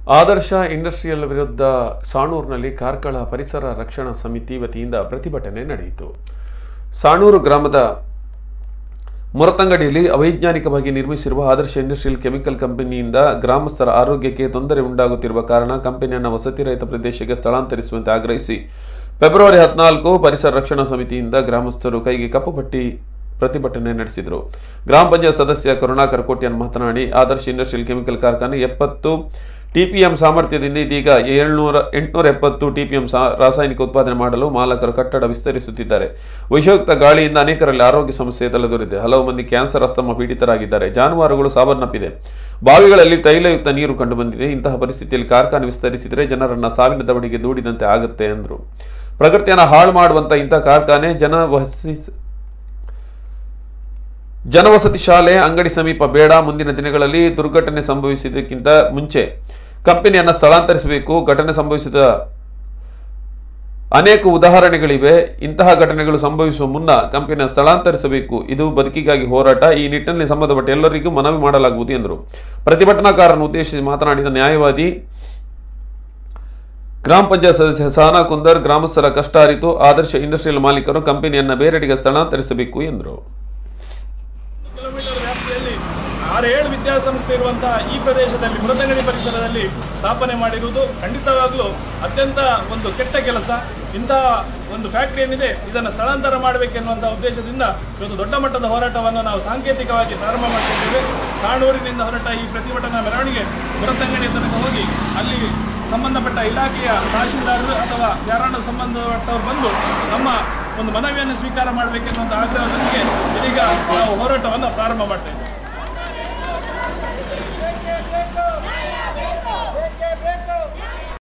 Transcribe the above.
ಆದರ್ಶ industrial ವಿರುದ್ಧ ಸಾಣೂರಿನಲ್ಲಿ ಕಾರ್ಕಳ ಪರಿಸರ ರಕ್ಷಣಾ ಸಮಿತಿ ವತಿಯಿಂದ ಪ್ರತಿಭಟನೆ ನಡೆಯಿತು. ಸಾಣೂರು ಗ್ರಾಮದ ಮೊರತಂಗಡಿಯಲ್ಲಿ ಅವೈಜ್ಞಾನಿಕವಾಗಿ ನಿರ್ಮಿಸಿರುವ ಆದರ್ಶ ಇಂಡಸ್ಟ್ರಿಯಲ್ ಕೆಮಿಕಲ್ ಕಂಪನಿಯಿಂದ ಗ್ರಾಮಸ್ಥರ ಆರೋಗ್ಯಕ್ಕೆ ತೊಂದರೆ ಉಂಟಾಗುತ್ತಿರುವ ಕಾರಣ ಕಂಪನಿಯನ್ನು ವಸತಿ ರಹಿತ ಪ್ರದೇಶಕ್ಕೆ ಸ್ಥಳಾಂತರಿಸುವಂತೆ ಆಗ್ರಹಿಸಿ ಫೆಬ್ರವರಿ 14 ಪರಿಸರ ರಕ್ಷಣಾ ಸಮಿತಿಯಿಂದ ಗ್ರಾಮಸ್ಥರು ಕೈಗೆ ಕಪ್ಪು ಪಟ್ಟಿ ಪ್ರತಿಭಟನೆ ನಡೆಸಿದರು. ಗ್ರಾಮ ಪಂಚಾಯತ್ ಸದಸ್ಯ ಕರುಣಾಕರ್ ಕೋಟ್ಯಾನ್ ಮಾತನಾಡಿ, ಆದರ್ಶ ಇಂಡಸ್ಟ್ರಿಯಲ್ ಕೆಮಿಕಲ್ ಕಾರ್ಖಾನೆ 70 ಟಿಪಿಎಂ ಸಾಮರ್ಥ್ಯದಿಂದ ಇದೀಗ 870 ಟಿಪಿಎಂ ರಾಸಾಯನಿಕ ಉತ್ಪಾದನೆ ಮಾಡಲು ಮಾಲಕರು ಕಟ್ಟಡ ವಿಸ್ತರಿಸುತ್ತಿದ್ದಾರೆ. ವಿಷಯುಕ್ತ ಗಾಳಿಯಿಂದ ಅನೇಕರಲ್ಲಿ ಆರೋಗ್ಯ ಸಮಸ್ಯೆ ತಲೆದೋರಿದೆ. ಹಲವು ಮಂದಿ ಕ್ಯಾನ್ಸರ್, ಅಸ್ತಮ ಪೀಡಿತರಾಗಿದ್ದಾರೆ. ಜಾನುವಾರುಗಳು ಸಾವನ್ನಪ್ಪಿದೆ. ಬಾವಿಗಳಲ್ಲಿ ತೈಲಯುಕ್ತ ನೀರು ಕಂಡುಬಂದಿದೆ. ಇಂತಹ ಪರಿಸ್ಥಿತಿಯಲ್ಲಿ ಕಾರ್ಖಾನೆ ವಿಸ್ತರಿಸಿದರೆ ಜನರನ್ನ ಸಾವಿನ ದವಡಿಗೆ ದೂಡಿದಂತೆ ಆಗುತ್ತೆ ಎಂದರು. ಪ್ರಕೃತಿಯನ್ನು ಹಾಳು ಮಾಡುವಂತ ಇಂತಹ ಕಾರ್ಖಾನೆ ಜನವಸತಿ ಶಾಲೆ, ಅಂಗಡಿ ಸಮೀಪ ಬೇಡ. ಮುಂದಿನ ದಿನಗಳಲ್ಲಿ ದುರ್ಘಟನೆ ಸಂಭವಿಸಿದ್ದಕ್ಕಿಂತ ಮುಂಚೆ ಕಂಪನಿಯನ್ನು ಸ್ಥಳಾಂತರಿಸಬೇಕು. ಘಟನೆ ಸಂಭವಿಸಿದ ಅನೇಕ ಉದಾಹರಣೆಗಳಿವೆ. ಇಂತಹ ಘಟನೆಗಳು ಸಂಭವಿಸುವ ಮುನ್ನ ಕಂಪನಿಯನ್ನು ಸ್ಥಳಾಂತರಿಸಬೇಕು. ಇದು ಬದುಕಿಗಾಗಿ ಹೋರಾಟ. ಈ ನಿಟ್ಟಿನಲ್ಲಿ ಸಂಬಂಧಪಟ್ಟ ಎಲ್ಲರಿಗೂ ಮನವಿ ಮಾಡಲಾಗುವುದು ಎಂದರು. ಪ್ರತಿಭಟನಾಕಾರರನ್ನು ಉದ್ದೇಶಿಸಿ ಮಾತನಾಡಿದ ನ್ಯಾಯವಾದಿ ಗ್ರಾಮ ಪಂಚಾಯತ್ ಸದಸ್ಯ ಸಹನಾ ಕುಂದರ್, ಗ್ರಾಮಸ್ಥರ ಕಷ್ಟ ಅರಿತು ಆದರ್ಶ ಇಂಡಸ್ಟ್ರಿಯಲ್ ಮಾಲೀಕರು ಕಂಪನಿಯನ್ನು ಬೇರೆಡೆಗೆ ಸ್ಥಳಾಂತರಿಸಬೇಕು ಎಂದರು. 6-7 ವಿದ್ಯಾಸಂಸ್ಥೆ ಇರುವಂತಹ ಈ ಪ್ರದೇಶದಲ್ಲಿ ಮೊರತಂಗಡಿ ಪರಿಸರದಲ್ಲಿ ಸ್ಥಾಪನೆ ಮಾಡಿರುವುದು ಖಂಡಿತವಾಗ್ಲೂ ಅತ್ಯಂತ ಒಂದು ಕೆಟ್ಟ ಕೆಲಸ. ಇಂತಹ ಒಂದು ಫ್ಯಾಕ್ಟರಿ ಏನಿದೆ ಇದನ್ನು ಸ್ಥಳಾಂತರ ಮಾಡಬೇಕೆನ್ನುವಂತಹ ಉದ್ದೇಶದಿಂದ ಇವತ್ತು ದೊಡ್ಡ ಮಟ್ಟದ ಹೋರಾಟವನ್ನು ನಾವು ಸಾಂಕೇತಿಕವಾಗಿ ಪ್ರಾರಂಭ ಮಾಡಿದ್ದೇವೆ. ಸಾಣೂರಿನಿಂದ ಹೊರಟ ಈ ಪ್ರತಿಭಟನಾ ಮೆರವಣಿಗೆ ಮೊರತಂಗಡಿ ತನಕ ಹೋಗಿ ಅಲ್ಲಿ ಸಂಬಂಧಪಟ್ಟ ಇಲಾಖೆಯ ತಹಶೀಲ್ದಾರರು ಅಥವಾ ಯಾರನ್ನ ಸಂಬಂಧಪಟ್ಟವರು ಬಂದು ನಮ್ಮ ಒಂದು ಮನವಿಯನ್ನು ಸ್ವೀಕಾರ ಮಾಡಬೇಕೆನ್ನುವಂಥ ಆಗ್ರಹದೊಂದಿಗೆ ಇದೀಗ ನಾವು ಹೋರಾಟವನ್ನು ಪ್ರಾರಂಭ ಮಾಡ್ತೇವೆ.